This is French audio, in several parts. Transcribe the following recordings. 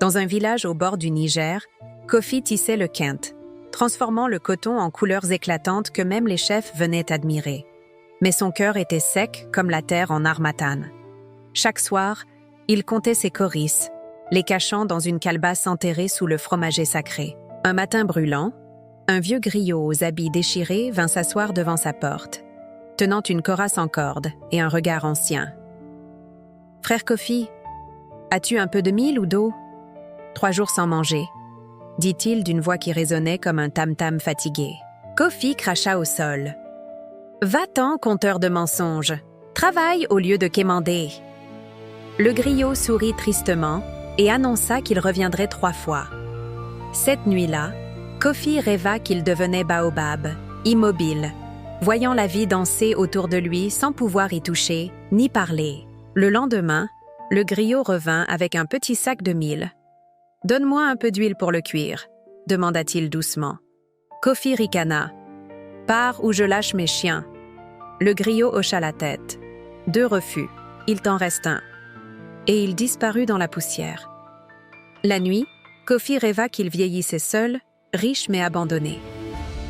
Dans un village au bord du Niger, Kofi tissait le kente, transformant le coton en couleurs éclatantes que même les chefs venaient admirer. Mais son cœur était sec comme la terre en Harmattan. Chaque soir, il comptait ses coris, les cachant dans une calebasse enterrée sous le fromager sacré. Un matin brûlant, un vieux griot aux habits déchirés vint s'asseoir devant sa porte, tenant une corasse en corde et un regard ancien. « Frère Kofi, as-tu un peu de mil ou d'eau ? 3 jours sans manger, » dit-il d'une voix qui résonnait comme un tam-tam fatigué. Kofi cracha au sol. « Va-t'en, conteur de mensonges, travaille au lieu de quémander. » Le griot sourit tristement et annonça qu'il reviendrait 3 fois. Cette nuit-là, Kofi rêva qu'il devenait baobab, immobile, voyant la vie danser autour de lui sans pouvoir y toucher, ni parler. Le lendemain, le griot revint avec un petit sac de mil. « Donne-moi un peu d'huile pour le cuire, » demanda-t-il doucement. Kofi ricana. « Pars ou je lâche mes chiens. » Le griot hocha la tête. 2 refus, il t'en reste un. Et il disparut dans la poussière. La nuit, Kofi rêva qu'il vieillissait seul, riche mais abandonné.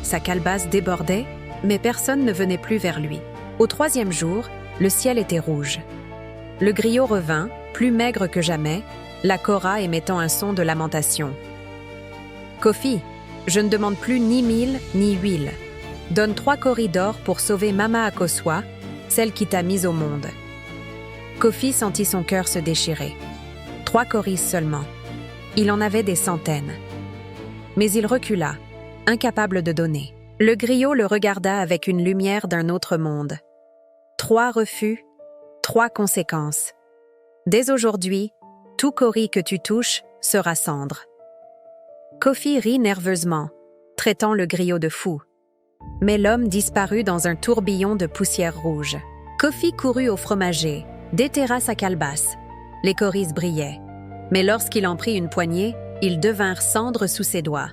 Sa calebasse débordait, mais personne ne venait plus vers lui. Au 3e jour, le ciel était rouge. Le griot revint, plus maigre que jamais, la kora émettant un son de lamentation. « Kofi, je ne demande plus ni mil ni huile. Donne 3 coris d'or pour sauver Mama Akosua, celle qui t'a mise au monde. » Kofi sentit son cœur se déchirer. 3 coris seulement. Il en avait des centaines. Mais il recula, incapable de donner. Le griot le regarda avec une lumière d'un autre monde. 3 refus, 3 conséquences. Dès aujourd'hui, tout cori que tu touches sera cendre. Kofi rit nerveusement, traitant le griot de fou. Mais l'homme disparut dans un tourbillon de poussière rouge. Kofi courut au fromager, déterra sa calebasse. Les coris brillaient. Mais lorsqu'il en prit une poignée, ils devinrent cendres sous ses doigts.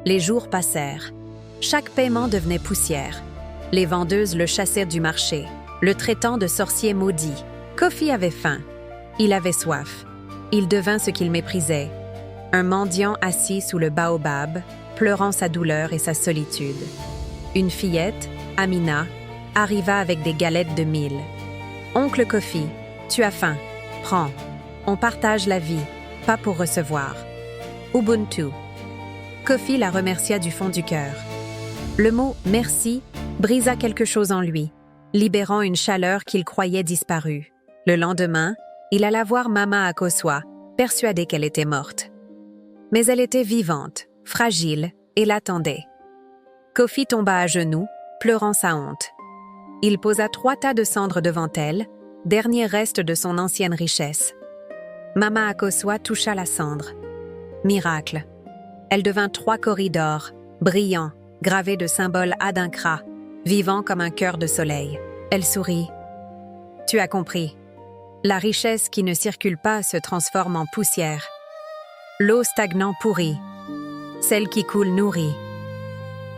Les jours passèrent. Chaque paiement devenait poussière. Les vendeuses le chassaient du marché, le traitant de sorcier maudit. Kofi avait faim. Il avait soif. Il devint ce qu'il méprisait. Un mendiant assis sous le baobab, pleurant sa douleur et sa solitude. Une fillette, Amina, arriva avec des galettes de mil. « Oncle Kofi, tu as faim. Prends. On partage la vie, pas pour recevoir. Ubuntu. » Kofi la remercia du fond du cœur. Le mot « merci » brisa quelque chose en lui, libérant une chaleur qu'il croyait disparue. Le lendemain, il alla voir Mama Akosua, persuadé qu'elle était morte. Mais elle était vivante, fragile, et l'attendait. Kofi tomba à genoux, pleurant sa honte. Il posa 3 tas de cendres devant elle, dernier reste de son ancienne richesse. Mama Akosua toucha la cendre. Miracle. Elle devint 3 coris d'or, brillants, gravés de symboles Adinkra, vivants comme un cœur de soleil. Elle sourit. « Tu as compris. La richesse qui ne circule pas se transforme en poussière. L'eau stagnant pourrit. Celle qui coule nourrit. »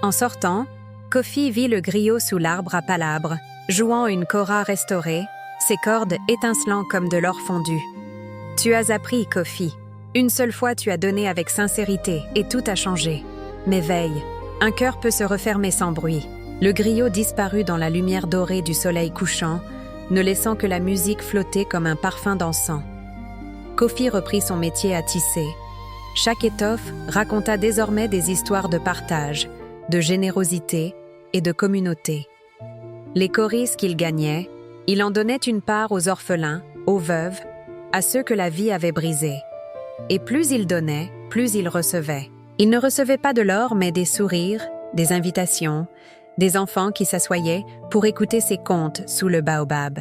En sortant, Kofi vit le griot sous l'arbre à palabres, jouant une kora restaurée, ses cordes étincelant comme de l'or fondu. « Tu as appris, Kofi. Une seule fois tu as donné avec sincérité et tout a changé. Mais veille, un cœur peut se refermer sans bruit. » Le griot disparut dans la lumière dorée du soleil couchant, ne laissant que la musique flotter comme un parfum d'encens. Kofi reprit son métier à tisser. Chaque étoffe raconta désormais des histoires de partage, de générosité et de communauté. Les coris qu'il gagnait, il en donnait une part aux orphelins, aux veuves, à ceux que la vie avait brisés. Et plus il donnait, plus il recevait. Il ne recevait pas de l'or, mais des sourires, des invitations, des enfants qui s'assoyaient pour écouter ses contes sous le baobab.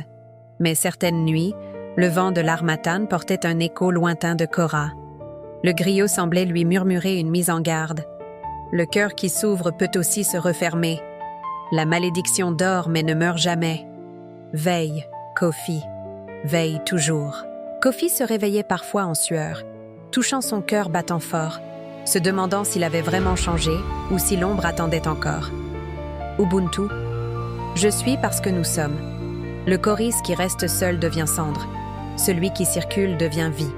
Mais certaines nuits, le vent de l'Harmattan portait un écho lointain de Kora. Le griot semblait lui murmurer une mise en garde. Le cœur qui s'ouvre peut aussi se refermer. La malédiction dort mais ne meurt jamais. Veille, Kofi, veille toujours. Kofi se réveillait parfois en sueur, touchant son cœur battant fort, se demandant s'il avait vraiment changé ou si l'ombre attendait encore. Ubuntu. Je suis parce que nous sommes. Le coris qui reste seul devient cendre. Celui qui circule devient vie.